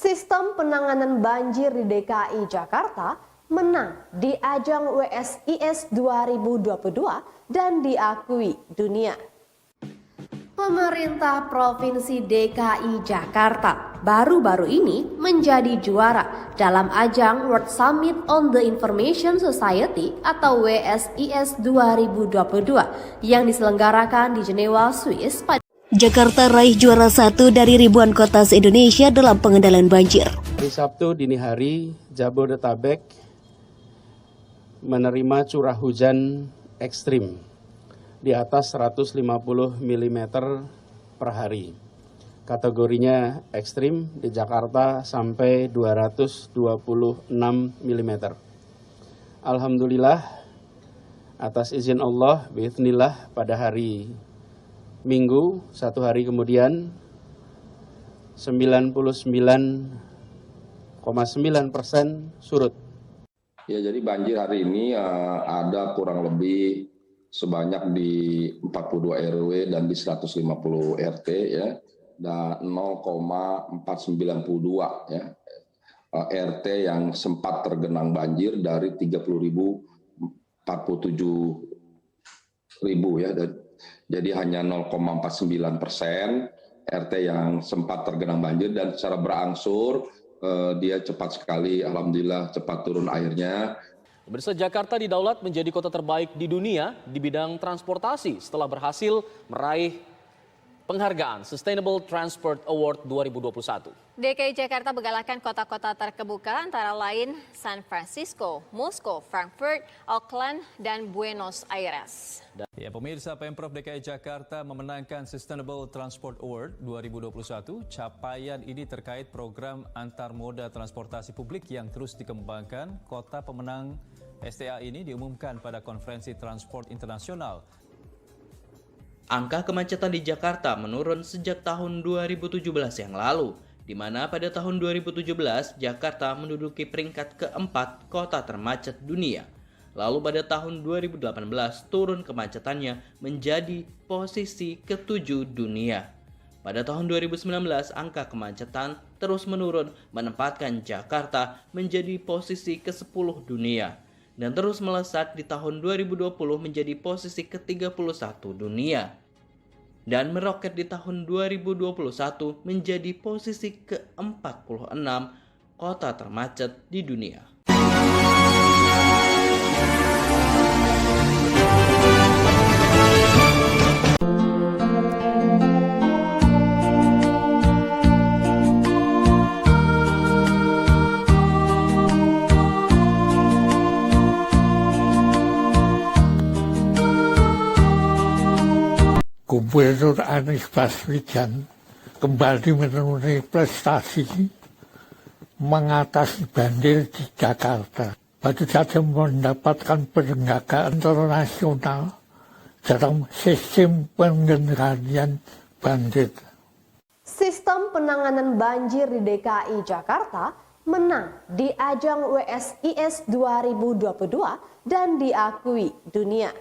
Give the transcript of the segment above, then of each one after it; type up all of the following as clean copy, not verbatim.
Sistem penanganan banjir di DKI Jakarta menang di ajang WSIS 2022 dan diakui dunia. Pemerintah Provinsi DKI Jakarta baru-baru ini menjadi juara dalam ajang World Summit on the Information Society atau WSIS 2022 yang diselenggarakan di Jenewa, Swiss pada Jakarta raih juara 1 dari ribuan kota se-Indonesia dalam pengendalian banjir. Hari Sabtu dini hari, Jabodetabek menerima curah hujan ekstrim di atas 150 mm per hari. Kategorinya ekstrim di Jakarta sampai 226 mm. Alhamdulillah, atas izin Allah, biiznillah pada hari Minggu, satu hari kemudian, 99,9% surut. Ya, jadi banjir hari ini ada kurang lebih sebanyak di 42 RW dan di 150 RT ya, dan 0,492 ya RT yang sempat tergenang banjir dari 30.047 ya. Jadi hanya 0,49% RT yang sempat tergenang banjir, dan secara berangsur dia cepat sekali, alhamdulillah cepat turun airnya. Pemirsa, Jakarta didaulat menjadi kota terbaik di dunia di bidang transportasi setelah berhasil meraih penghargaan Sustainable Transport Award 2021. DKI Jakarta mengalahkan kota-kota terkemuka antara lain San Francisco, Moskow, Frankfurt, Auckland, dan Buenos Aires. Ya, pemirsa, Pemprov DKI Jakarta memenangkan Sustainable Transport Award 2021. Capaian ini terkait program antar moda transportasi publik yang terus dikembangkan. Kota pemenang STA ini diumumkan pada Konferensi Transport Internasional. Angka kemacetan di Jakarta menurun sejak tahun 2017 yang lalu, di mana pada tahun 2017 Jakarta menduduki peringkat keempat kota termacet dunia. Lalu pada tahun 2018 turun kemacetannya menjadi posisi ke-7 dunia. Pada tahun 2019 angka kemacetan terus menurun, menempatkan Jakarta menjadi posisi ke-10 dunia, dan terus melesat di tahun 2020 menjadi posisi ke-31 dunia, dan meroket di tahun 2021 menjadi posisi ke-46 kota termacet di dunia. Gubernur Anies Baswedan kembali memenuhi prestasi mengatasi banjir di Jakarta. Baru saja mendapatkan penghargaan internasional dalam sistem pengendalian banjir. Sistem penanganan banjir di DKI Jakarta menang di ajang WSIS 2022 dan diakui dunia.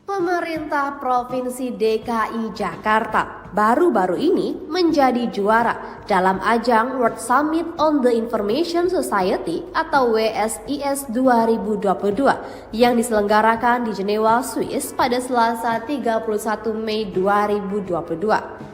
Pemerintah Provinsi DKI Jakarta baru-baru ini menjadi juara dalam ajang World Summit on the Information Society atau WSIS 2022 yang diselenggarakan di Jenewa, Swiss pada Selasa 31 Mei 2022.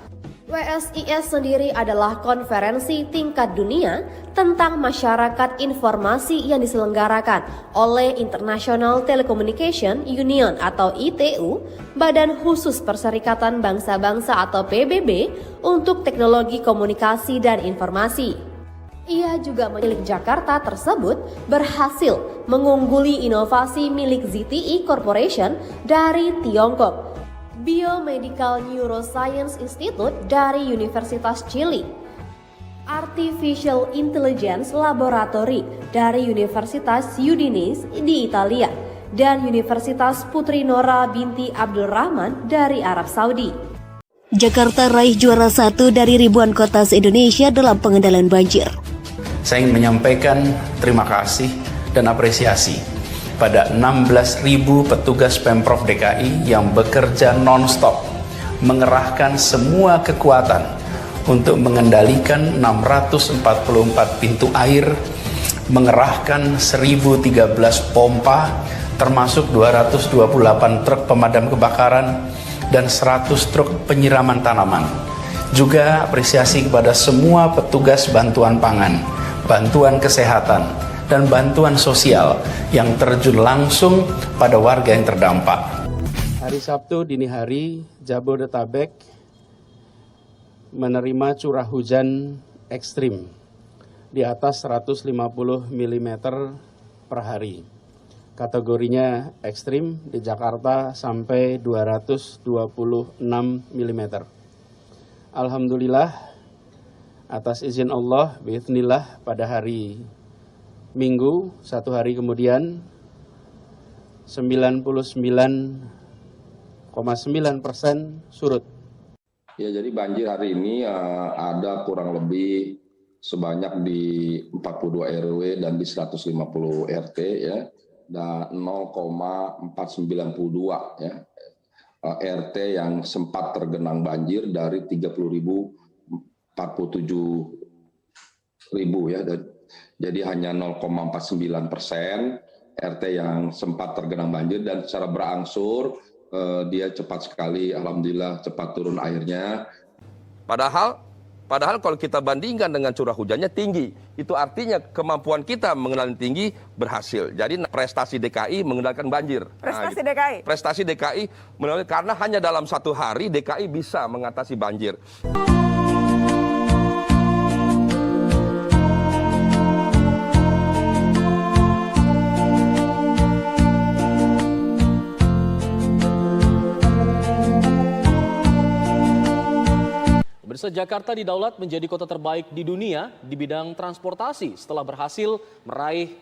WSIS sendiri adalah konferensi tingkat dunia tentang masyarakat informasi yang diselenggarakan oleh International Telecommunication Union atau ITU, Badan Khusus Perserikatan Bangsa-Bangsa atau PBB untuk teknologi komunikasi dan informasi. Ia juga milik Jakarta tersebut berhasil mengungguli inovasi milik ZTE Corporation dari Tiongkok, Biomedical Neuroscience Institute dari Universitas Chili, Artificial Intelligence Laboratory dari Universitas Udinese di Italia, dan Universitas Putri Nora binti Abdul Rahman dari Arab Saudi. Jakarta raih juara 1 dari ribuan kota se-Indonesia dalam pengendalian banjir. Saya ingin menyampaikan terima kasih dan apresiasi pada 16.000 petugas Pemprov DKI yang bekerja non-stop, mengerahkan semua kekuatan untuk mengendalikan 644 pintu air, mengerahkan 1013 pompa, termasuk 228 truk pemadam kebakaran dan 100 truk penyiraman tanaman. Juga apresiasi kepada semua petugas bantuan pangan, bantuan kesehatan, dan bantuan sosial yang terjun langsung pada warga yang terdampak. Hari Sabtu dini hari, Jabodetabek menerima curah hujan ekstrim di atas 150 mm per hari. Kategorinya ekstrim di Jakarta sampai 226 mm. Alhamdulillah, atas izin Allah, biiznillah, pada hari Minggu, satu hari kemudian, 99,9% surut. Ya, jadi banjir hari ini ada kurang lebih sebanyak di 42 RW dan di 150 RT ya, dan 0,492 ya RT yang sempat tergenang banjir dari 30.047.000 ya. Jadi hanya 0,49% RT yang sempat tergenang banjir, dan secara berangsur dia cepat sekali, alhamdulillah cepat turun airnya. Padahal kalau kita bandingkan dengan curah hujannya tinggi, itu artinya kemampuan kita mengendalikan tinggi berhasil. Jadi prestasi DKI mengendalikan banjir. Prestasi DKI? Prestasi DKI karena hanya dalam satu hari DKI bisa mengatasi banjir. Pemirsa, Jakarta didaulat menjadi kota terbaik di dunia di bidang transportasi setelah berhasil meraih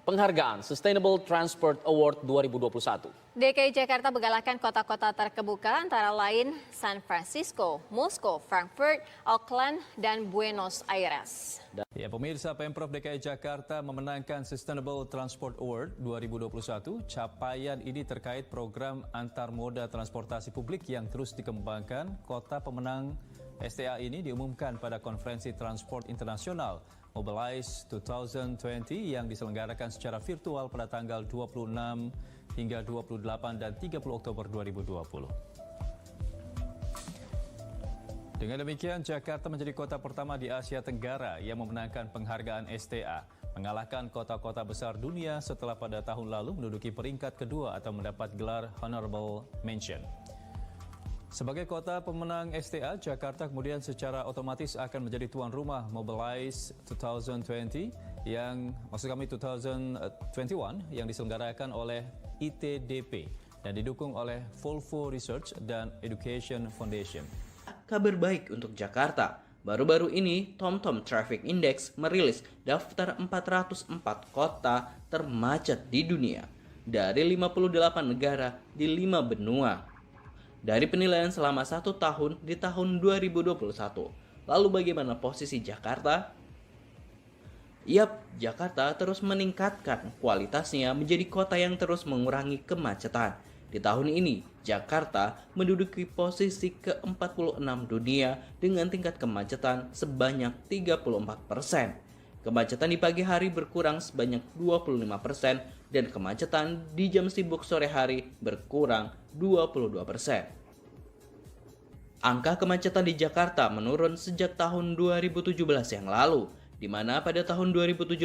penghargaan Sustainable Transport Award 2021. DKI Jakarta menggalakkan kota-kota terkemuka antara lain San Francisco, Moskow, Frankfurt, Auckland, dan Buenos Aires. Ya, pemirsa, Pemprov DKI Jakarta memenangkan Sustainable Transport Award 2021. Capaian ini terkait program antar moda transportasi publik yang terus dikembangkan. Kota pemenang STA ini diumumkan pada Konferensi Transport Internasional Mobilize 2020 yang diselenggarakan secara virtual pada tanggal 26 hingga 28 dan 30 Oktober 2020. Dengan demikian, Jakarta menjadi kota pertama di Asia Tenggara yang memenangkan penghargaan STA, mengalahkan kota-kota besar dunia setelah pada tahun lalu menduduki peringkat kedua atau mendapat gelar Honorable Mention. Sebagai kota pemenang STA, Jakarta kemudian secara otomatis akan menjadi tuan rumah Mobilize 2020 yang 2021 yang diselenggarakan oleh ITDP dan didukung oleh Volvo Research dan Education Foundation. Kabar baik untuk Jakarta. Baru-baru ini TomTom Traffic Index merilis daftar 404 kota termacet di dunia dari 58 negara di 5 benua. Dari penilaian selama 1 tahun di tahun 2021. Lalu bagaimana posisi Jakarta? Yap, Jakarta terus meningkatkan kualitasnya menjadi kota yang terus mengurangi kemacetan. Di tahun ini, Jakarta menduduki posisi ke-46 dunia dengan tingkat kemacetan sebanyak 34%. Kemacetan di pagi hari berkurang sebanyak 25% dan kemacetan di jam sibuk sore hari berkurang 22%. Angka kemacetan di Jakarta menurun sejak tahun 2017 yang lalu, di mana pada tahun 2017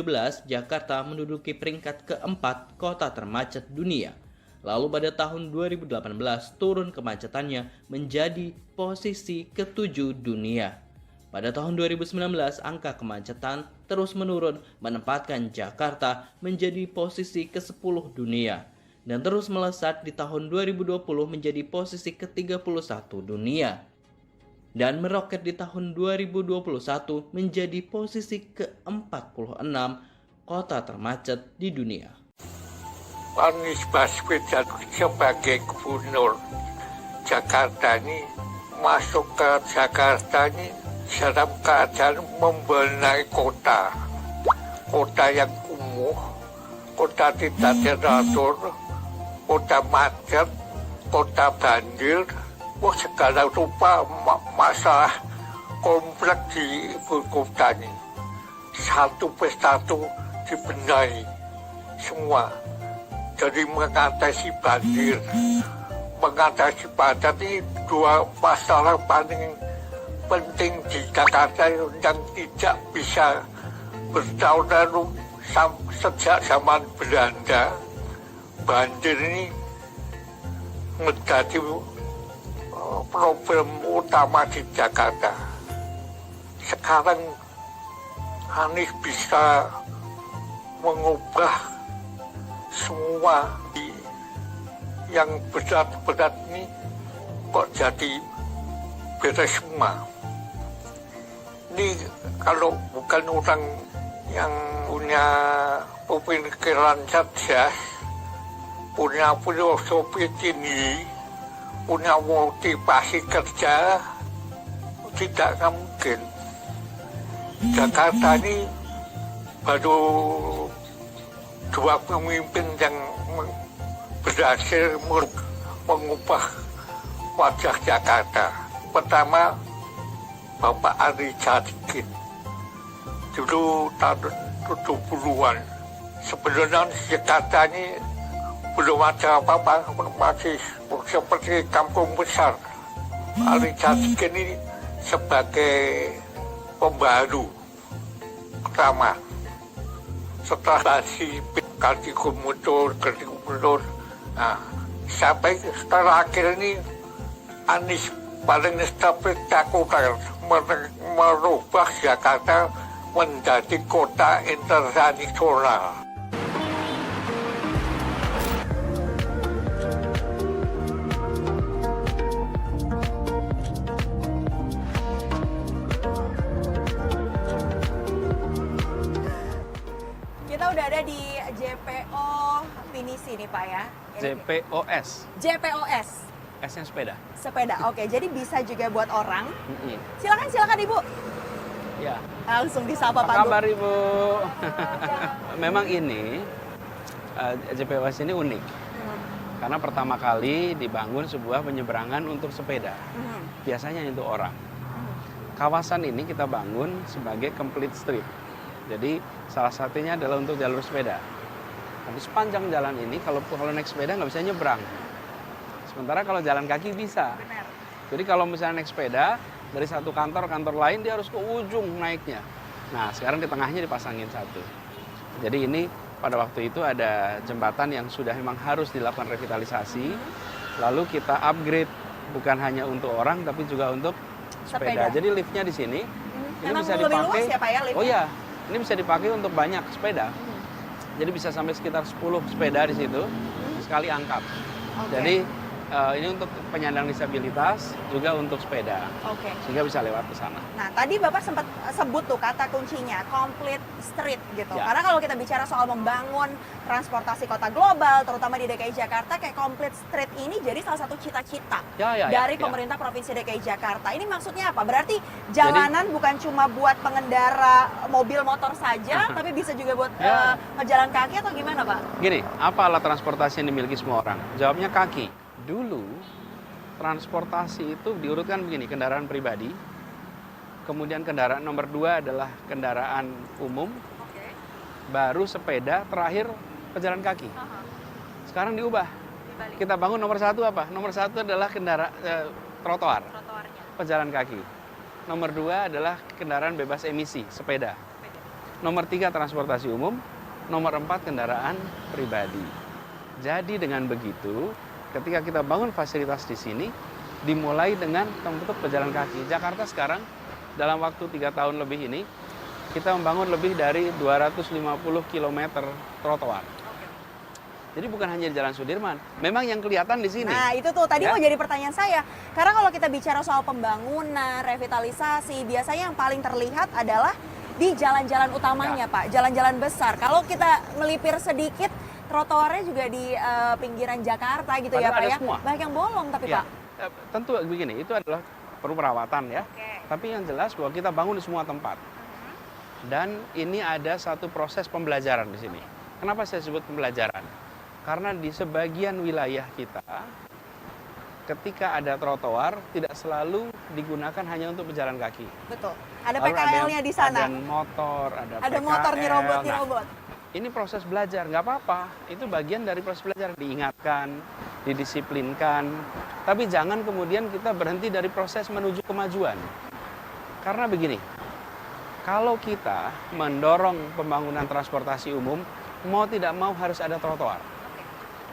Jakarta menduduki peringkat ke-4 kota termacet dunia. Lalu pada tahun 2018 turun kemacetannya menjadi posisi ke-7 dunia. Pada tahun 2019 angka kemacetan terus menurun menempatkan Jakarta menjadi posisi ke-10 dunia dan terus melesat di tahun 2020 menjadi posisi ke-31 dunia dan meroket di tahun 2021 menjadi posisi ke-46 kota termacet di dunia. Anies Baswedan sebagai gubernur Jakarta ini masuk ke Jakarta ini dalam keadaan membenahi kota yang kumuh, kota tidak teratur, kota macet, kota banjir, segala rupa masalah komplek di ibu kota ini satu persatu dibenahi semua. Jadi mengatasi banjir, mengatasi padat ini dua masalah paling penting di Jakarta yang tidak bisa bertahun-tahun sejak zaman Belanda. Banjir ini menjadi problem utama di Jakarta. Sekarang Anies bisa mengubah semua yang berat-berat ini kok jadi beres semua. Ini kalau bukan orang yang punya pemikiran cerdas, punya filosofi tinggi, punya motivasi kerja, tidak mungkin. Jakarta ini baru dua pemimpin yang berhasil mengubah wajah Jakarta. Pertama, Bapak Ari Jadikin. Dulu tahun 70-an. Sebenarnya Jakarta ini belum ada apa-apa, masih seperti kampung besar. Ari Jadikin ini sebagai pembaru pertama. Setelah Kali Gubernur, nah, sampai terakhir ini Anies paling spektakuler merubah Jakarta menjadi kota internasional. Kita udah ada di JPO Pinisi nih Pak ya. JPOS. JPOS. S-nya sepeda. Sepeda, oke. Jadi bisa juga buat orang. Silakan Ibu. Ya. Langsung disapa Pak. Apa kabar Ibu? Memang ini JPOS ini unik. Karena pertama kali dibangun sebuah penyeberangan untuk sepeda. Biasanya untuk orang. Kawasan ini kita bangun sebagai complete street. Jadi salah satunya adalah untuk jalur sepeda. Tapi sepanjang jalan ini kalau naik sepeda nggak bisa nyebrang. Sementara kalau jalan kaki bisa. Benar. Jadi kalau misalnya naik sepeda dari satu kantor lain dia harus ke ujung naiknya. Nah sekarang di tengahnya dipasangin satu. Jadi ini pada waktu itu ada jembatan yang sudah memang harus dilakukan revitalisasi. Lalu kita upgrade bukan hanya untuk orang tapi juga untuk sepeda. Jadi liftnya di sini. Ini Memang bisa lebih dipakai. luas ya Pak ya liftnya? Oh iya. Ini bisa dipakai untuk banyak sepeda. Jadi bisa sampai sekitar 10 sepeda di situ sekali angkat. Jadi ini untuk penyandang disabilitas juga untuk sepeda. Sehingga bisa lewat ke sana. Nah, tadi Bapak sempat sebut tuh kata kuncinya complete street gitu. Ya. Karena kalau kita bicara soal membangun transportasi kota global terutama di DKI Jakarta kayak complete street ini jadi salah satu cita-cita dari pemerintah Provinsi DKI Jakarta. Ini maksudnya apa? Berarti jalanan bukan cuma buat pengendara mobil motor saja tapi bisa juga buat ngejalan kaki atau gimana, Pak? Gini, apa alat transportasi yang dimiliki semua orang? Jawabnya kaki. Dulu transportasi itu diurutkan begini, kendaraan pribadi, kemudian kendaraan nomor 2 adalah kendaraan umum, baru sepeda, terakhir pejalan kaki. Sekarang diubah. Kita bangun nomor 1 apa? Nomor 1 adalah trotoar, pejalan kaki. Nomor 2 adalah kendaraan bebas emisi, sepeda. Nomor 3 transportasi umum, nomor 4 kendaraan pribadi. Jadi dengan begitu, ketika kita bangun fasilitas di sini, dimulai dengan untuk pejalan kaki. Jakarta sekarang dalam waktu 3 tahun lebih ini, kita membangun lebih dari 250 km trotoar. Jadi bukan hanya di Jalan Sudirman, memang yang kelihatan di sini. Nah itu tuh, tadi mau jadi pertanyaan saya. Karena kalau kita bicara soal pembangunan, revitalisasi, biasanya yang paling terlihat adalah di jalan-jalan utamanya Pak, jalan-jalan besar. Kalau kita melipir sedikit, trotoarnya juga di pinggiran Jakarta gitu. Padahal ya Pak ya. Semua. Banyak yang bolong tapi Pak. Tentu begini, itu adalah perlu perawatan ya. Tapi yang jelas bahwa kita bangun di semua tempat. Dan ini ada satu proses pembelajaran di sini. Kenapa saya sebut pembelajaran? Karena di sebagian wilayah kita ketika ada trotoar tidak selalu digunakan hanya untuk pejalan kaki. Betul. Ada Lalu PKL-nya di sana. Ada motor, ada PKL. motor nyerobot. Ini proses belajar, nggak apa-apa. Itu bagian dari proses belajar. Diingatkan, didisiplinkan. Tapi jangan kemudian kita berhenti dari proses menuju kemajuan. Karena begini, kalau kita mendorong pembangunan transportasi umum, mau tidak mau harus ada trotoar.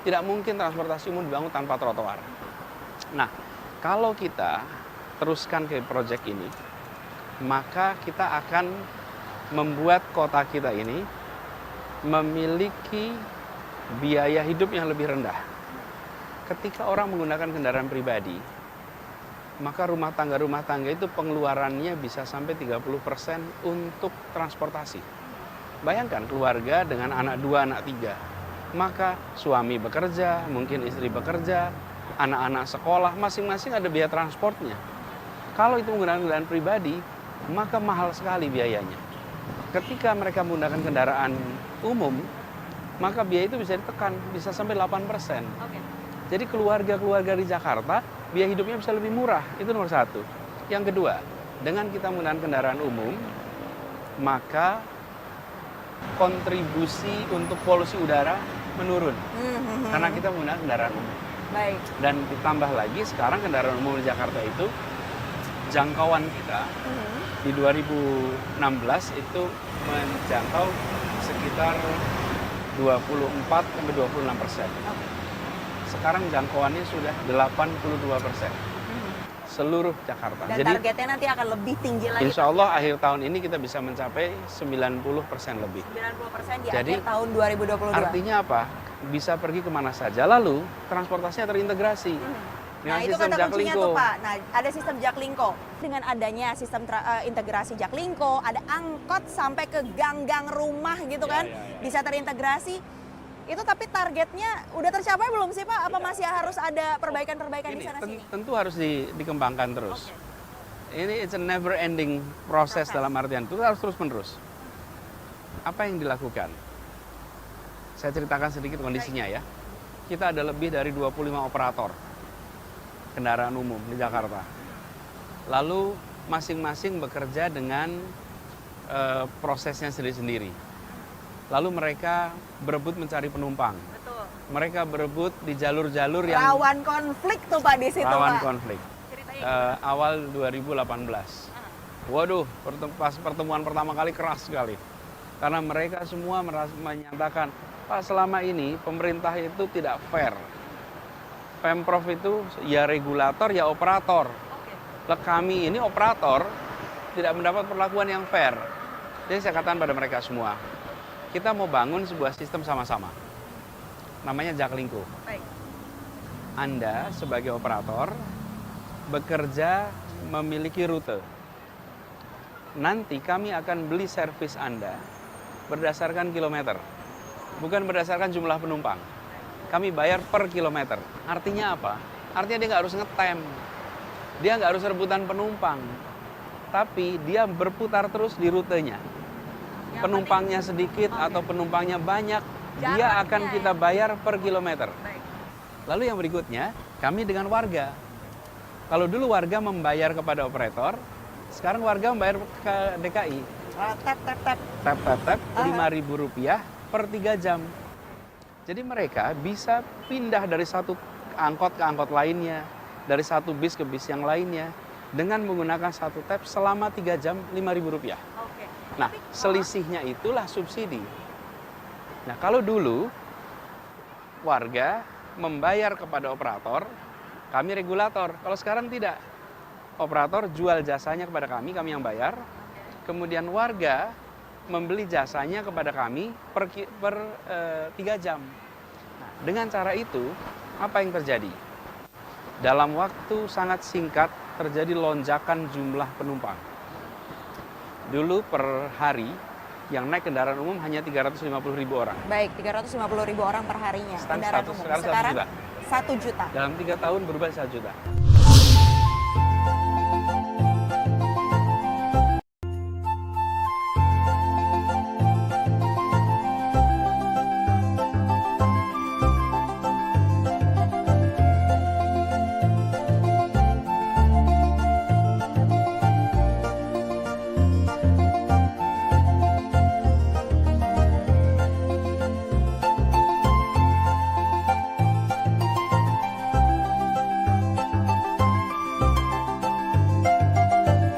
Tidak mungkin transportasi umum dibangun tanpa trotoar. Nah, kalau kita teruskan ke proyek ini, maka kita akan membuat kota kita ini memiliki biaya hidup yang lebih rendah. Ketika orang menggunakan kendaraan pribadi, maka rumah tangga itu pengeluarannya bisa sampai 30% untuk transportasi. Bayangkan keluarga dengan anak 2, anak 3. Maka suami bekerja, mungkin istri bekerja, anak-anak sekolah, masing-masing ada biaya transportnya. Kalau itu menggunakan kendaraan pribadi, maka mahal sekali biayanya. Ketika mereka menggunakan kendaraan umum, maka biaya itu bisa ditekan, bisa sampai 8%. Jadi keluarga-keluarga di Jakarta, biaya hidupnya bisa lebih murah, itu nomor satu. Yang kedua, dengan kita menggunakan kendaraan umum, maka kontribusi untuk polusi udara menurun. Karena kita menggunakan kendaraan umum. Baik. Dan ditambah lagi, sekarang kendaraan umum di Jakarta itu, jangkauan kita, di 2016 itu menjangkau sekitar 24-26%. Sekarang jangkauannya sudah 82% seluruh Jakarta. Dan jadi targetnya nanti akan lebih tinggi lagi. Insya Allah akhir tahun ini kita bisa mencapai 90% lebih. 90% di Jadi, akhir tahun 2022. Artinya apa? Bisa pergi kemana saja. Lalu transportasinya terintegrasi. Nah, itu kata kuncinya tuh Pak. Nah, ada sistem Jaklingko. Dengan adanya sistem integrasi Jaklingko, ada angkot sampai ke gang-gang rumah gitu kan, bisa terintegrasi. Itu tapi targetnya udah tercapai belum sih Pak? Apa masih harus ada perbaikan-perbaikan di sana sini? Tentu harus dikembangkan terus. Ini it's a never ending proses dalam artian itu harus terus menerus. Apa yang dilakukan? Saya ceritakan sedikit kondisinya ya. Kita ada lebih dari 25 operator kendaraan umum di Jakarta. Lalu masing-masing bekerja dengan prosesnya sendiri-sendiri. Lalu mereka berebut mencari penumpang. Betul. Mereka berebut di jalur-jalur yang rawan konflik tuh Pak di situ rawan Pak. Konflik. Awal 2018. Waduh, pas pertemuan pertama kali keras sekali. Karena mereka semua menyatakan, Pak, selama ini pemerintah itu tidak fair. Pemprov itu ya regulator ya operator. Kami ini operator tidak mendapat perlakuan yang fair. Jadi saya katakan pada mereka semua, kita mau bangun sebuah sistem sama-sama. Namanya Jaklingko. Anda sebagai operator bekerja memiliki rute. Nanti kami akan beli servis Anda berdasarkan kilometer, bukan berdasarkan jumlah penumpang. Kami bayar per kilometer. Artinya apa? Artinya dia nggak harus ngetem. Dia nggak harus rebutan penumpang. Tapi dia berputar terus di rutenya. Penumpangnya sedikit atau penumpangnya banyak, dia akan kita bayar per kilometer. Lalu yang berikutnya, kami dengan warga. Kalau dulu warga membayar kepada operator, sekarang warga membayar ke DKI. Tap, Rp5.000 per 3 jam. Jadi mereka bisa pindah dari satu angkot ke angkot lainnya, dari satu bis ke bis yang lainnya, dengan menggunakan satu tap selama 3 jam Rp5.000. Nah, selisihnya itulah subsidi. Nah, kalau dulu warga membayar kepada operator, kami regulator. Kalau sekarang tidak. Operator jual jasanya kepada kami yang bayar. Kemudian warga membeli jasanya kepada kami per 3 jam. Nah, dengan cara itu, apa yang terjadi? Dalam waktu sangat singkat terjadi lonjakan jumlah penumpang. Dulu per hari yang naik kendaraan umum hanya 350.000 orang. Baik, 350.000 orang per harinya kendaraan umum. Sekarang 1 juta. 1 juta. Dalam 3 tahun berubah 1 juta.